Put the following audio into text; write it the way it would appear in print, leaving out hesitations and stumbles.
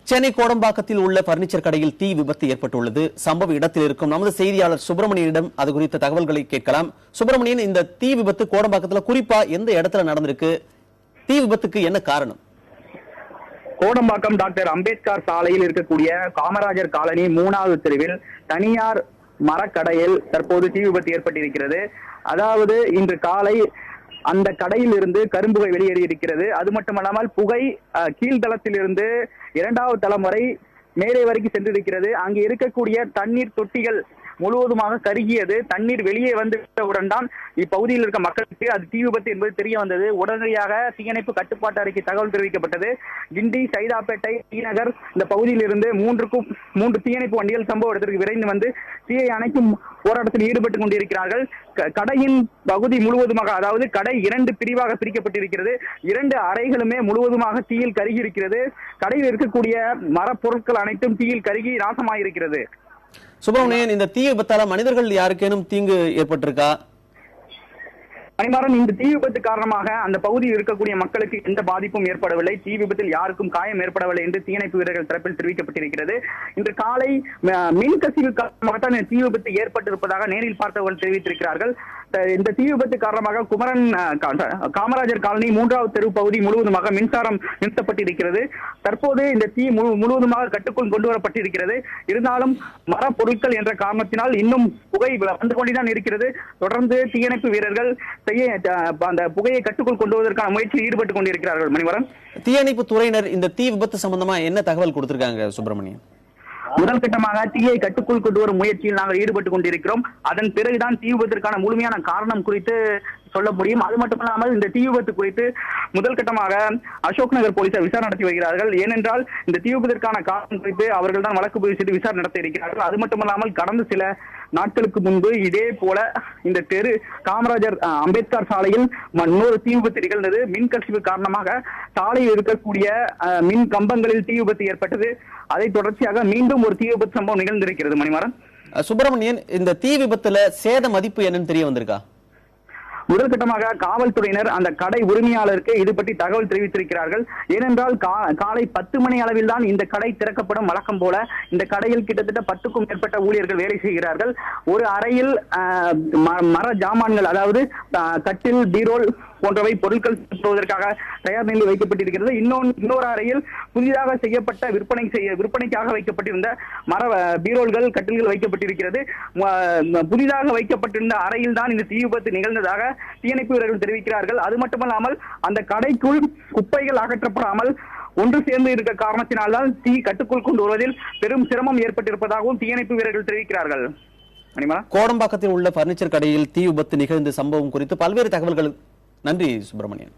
சென்னை கோடம்பாக்கத்தில் உள்ள பர்னிச்சர் கடையில் தீ விபத்து ஏற்பட்டுள்ளது. சம்பவ இடத்தில் இருக்கும் நமது செய்தியாளர் சுப்பிரமணியனிடம் அது குறித்த தகவல்களை கேட்கலாம். சுப்பிரமணியன், இந்த தீ விபத்து கோடம்பாக்கத்தில் குறிப்பா எந்த இடத்துல நடந்திருக்கு? தீ விபத்துக்கு என்ன காரணம்? கோடம்பாக்கம் டாக்டர் அம்பேத்கர் சாலையில் இருக்கக்கூடிய காமராஜர் காலனி 3வது தெருவில் தனியார் மரக்கடையில் தற்போது தீ விபத்து ஏற்பட்டிருக்கிறது. அதாவது இன்று காலை அந்த கடையில் இருந்து கரும்புகை வெளியேறியிருக்கிறது. அது மட்டுமல்லாமல் புகை கீழ்தளத்தில் இருந்து 2வது தளம் வரை மேலே வரைக்கும் சென்றிருக்கிறது. அங்கு இருக்கக்கூடிய தண்ணீர் தொட்டிகள் முழுவதுமாக கருகியது. தண்ணீர் வெளியே வந்துவிட்டவுடன் தான் இப்பகுதியில் இருக்க மக்களுக்கு அது தீ விபத்து என்பது தெரிய வந்தது. உடனடியாக தீயணைப்பு கட்டுப்பாட்டு அறைக்கு தகவல் தெரிவிக்கப்பட்டது. கிண்டி, சைதாப்பேட்டை, டி-நகர் இந்த பகுதியில் இருந்து 3 தீயணைப்பு வண்டிகள் சம்பவ இடத்திற்கு விரைந்து வந்து தீயை அணைக்கும் போராட்டத்தில் ஈடுபட்டுக் கொண்டிருக்கிறார்கள். கடையின் பகுதி முழுவதுமாக, அதாவது கடை 2 பிரிவாக பிரிக்கப்பட்டிருக்கிறது. 2 அறைகளுமே முழுவதுமாக தீயில் கருகி இருக்கிறது. கடையில் இருக்கக்கூடிய மரப்பொருட்கள் அனைத்தும் தீயில் கருகி நாசமாயிருக்கிறது. சுப்பிரமணியன், இந்த தீ விபத்தால மனிதர்கள் யாருக்கேனும் தீங்கு ஏற்பட்டிருக்கா? மணிமாறன், இந்த தீ விபத்து காரணமாக அந்த பகுதியில் இருக்கக்கூடிய மக்களுக்கு எந்த பாதிப்பும் ஏற்படவில்லை. தீ விபத்தில் யாருக்கும் காயம் ஏற்படவில்லை என்று தீயணைப்பு வீரர்கள் தரப்பில் தெரிவிக்கப்பட்டிருக்கிறது. இன்று காலை மின்கசிவு காரணமாகத்தான் இந்த தீ விபத்து ஏற்பட்டிருப்பதாக நேரில் பார்த்தவர்கள் தெரிவித்திருக்கிறார்கள். இந்த தீ விபத்து காரணமாக காமராஜர் காலனி 3வது தெரு பகுதி முழுவதுமாக மின்சாரம் நிறுத்தப்பட்டிருக்கிறது. தற்போது இந்த தீ முழுவதுமாக கட்டுக்குள் கொண்டு வரப்பட்டிருக்கிறது. இருந்தாலும் மரப்பொருட்கள் என்ற காரணத்தினால் இன்னும் புகை வந்து கொண்டுதான் இருக்கிறது. தொடர்ந்து தீயணைப்பு வீரர்கள் அந்த புகையை கட்டுக்குள் கொண்டு வருவதற்கான முயற்சியில் ஈடுபட்டுக் கொண்டிருக்கிறார்கள். மணிவரன், தீயணைப்பு துறையினர் இந்த தீ விபத்து சம்பந்தமா என்ன தகவல் கொடுத்திருக்காங்க சுப்பிரமணியன்? முதல் கட்டமாக தீயை கட்டுக்குள் கொண்டு வரும் முயற்சியில் நாங்கள் ஈடுபட்டுக் கொண்டிருக்கிறோம். அதன் பிறகுதான் தீ விபத்திற்கான முழுமையான காரணம் குறித்து சொல்ல முடியும். அது மட்டுமல்லாமல் இந்த தீ விபத்து குறித்து முதல் கட்டமாக அசோக் நகர் போலீசார் விசாரணை நடத்தி வருகிறார்கள். ஏனென்றால் இந்த தீ விபத்திற்கான காரணம் குறித்து அவர்கள் தான் வழக்கு பதிவு செய்து விசாரணை நடத்த இருக்கிறார்கள். அது மட்டுமல்லாமல் கடந்த சில நாட்களுக்கு முன்பு இதே போல இந்த தெரு காமராஜர் அம்பேத்கர் சாலையில் இன்னொரு தீ விபத்து நிகழ்ந்தது. மின்கசிவு காரணமாக சாலையில் இருக்கக்கூடிய மின் கம்பங்களில் தீ விபத்து ஏற்பட்டது. அதை தொடர்ச்சியாக மீண்டும் ஒரு தீ விபத்து சம்பவம் நிகழ்ந்திருக்கிறது. மணிமாறன், சுப்பிரமணியன், இந்த தீ விபத்துல சேத மதிப்பு என்னன்னு தெரிய வந்திருக்கா? முதல் கட்டமாக காவல்துறையினர் அந்த கடை உரிமையாளருக்கு இது பற்றி தகவல் தெரிவித்திருக்கிறார்கள். ஏனென்றால் காலை 10 மணி அளவில் தான் இந்த கடை திறக்கப்படும். வழக்கம் போல இந்த கடையில் கிட்டத்தட்ட 10க்கும் மேற்பட்ட ஊழியர்கள் வேலை செய்கிறார்கள். ஒரு அறையில் மர ஜாமான்கள், அதாவது கட்டில், பீரோல் போன்றவை பொருட்கள் செலுத்துவதற்காக தயார் நிலையில் வைக்கப்பட்டிருக்கிறது. இன்னொரு அறையில் புதிதாக செய்யப்பட்ட விற்பனைக்காக வைக்கப்பட்டிருந்த மர பீரோல்கள், கட்டில்கள் வைக்கப்பட்டிருக்கிறது. புதிதாக வைக்கப்பட்டிருந்த அறையில் தான் இந்த தீ விபத்து நிகழ்ந்ததாக தீயணைப்பு வீரர்கள் தெரிவிக்கிறார்கள். அது மட்டுமல்லாமல் அந்த கடைக்குள் குப்பைகள் அகற்றப்படாமல் ஒன்று சேர்ந்து இருக்க காரணத்தினால்தான் தீ கட்டுக்குள் கொண்டு வருவதில் பெரும் சிரமம் ஏற்பட்டிருப்பதாகவும் தீயணைப்பு வீரர்கள் தெரிவிக்கிறார்கள். கோடம்பாக்கத்தில் உள்ள பர்னிச்சர் கடையில் தீ விபத்து நிகழ்ந்த சம்பவம் குறித்து பல்வேறு தகவல்கள். நன்றி சுப்பிரமணியன்.